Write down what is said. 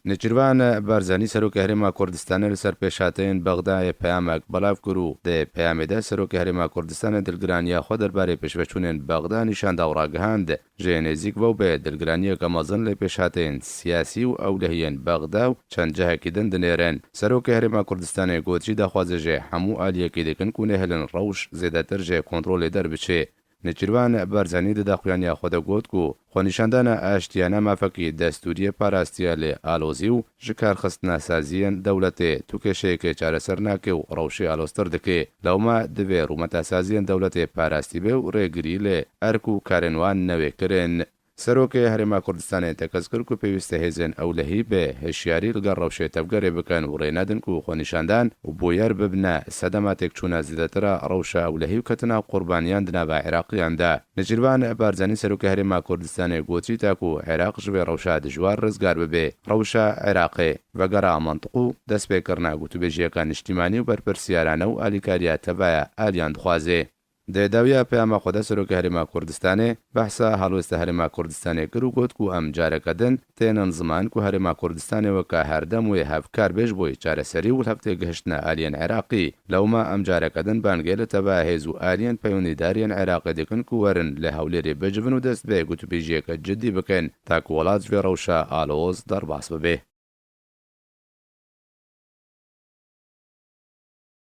نێچیروان بارزانی سەرۆکی هەرێما کوردستانە لەسەر پێشهاتەیەن بەغدایە پەیامێک بەڵاو کرد و دێ پەیامێدا سەرۆکی هەرێما کوردستانە دڵگرانیە خۆ دەربارەی پێشبەچوونێن بەغدا نیشاندا و ڕاگەهاند ژێ نێزیک بەو بێ دڵگرانیەکە مەزن لە پێشهاتەیەن سیاسی و ئەولەهیەن بەغدا و چەند جەهەکی دەنێرن. سەرۆکی هەرێما کوردستانێ گوتی داخوازەژێ هەموو ئالیەکەی دەکەن و نەهێلن ڕەوش زێدەتر ژێ کۆنتڕۆلێ دەربچێ. نێچیروان بارزانی دەداخوایانیا خۆدەگوت و خۆنیشاندانە ئاشتیانە مافەکی دەستوریە پاراستیە لێ ئالۆزی و ji کارخستنا سازیەن دەولەتێ تو کێشەیەکێ چارەسەر ناکێ و ڕەوشی ئالۆستر دەکێ لەوما دەبێ ڕوومەتە سازیەن دەولەتێ پاراستی بێ و ڕێگری لێ ئەرک و کارێنوان نەوێکردن. سەرۆکی هەرێما کوردستانێ تەکەس کرد و پێویستە هێزن ئەولەهی بێ هێشیاری لەگەڵ ڕەوشێ تەبگەرێ بکەن و ڕێنەدن و خۆنیشاندان و بۆیەر ببنە سەدەماتێک چوونە زیدەترە ڕەوشە ئەولەهی و کەتنا قوربانیان دنا بە عێراقیاندا. نەجیروان بارزانی سەرۆکی هەرێما کوردستانێ گوتی تاکو عێراق ژبێ ڕەوشە دژوار ڕزگار ببێ ڕەوشە عێراقێ بەگەڕا مەنطق و دەستپێکردنا گوتوبێژیەکان نیشتیمانی و بەرپرسیارانە و ئالیکاریە تەبایە ئالیان دخوازێ. دەداویە پەیامە خۆدا سەرۆکی هەرێما کوردستانێ بەحسا هەڵوێستە هەرێما کوردستانێ کرد و گوت و ئەم جارەکەدن تێنن زمان و هەرێما کوردستانێەوە کە هەردەم وێ هەفکار بێژ بۆی چارەسەری و هەفتێ گەشتنە ئالیەن عێراقی لەوما ئەم جارەکەدن بانگێ لە تەبا هێز و ئالیەن پەیوەندیداریان عێراقی دەکەن و وەرن لە هەولێرێ بەجبن و دەست بێ گوتوبێژیەکە جدی بکەن تاکو وڵات ژێ ڕەوشە ئالۆز دەرباس ببێ.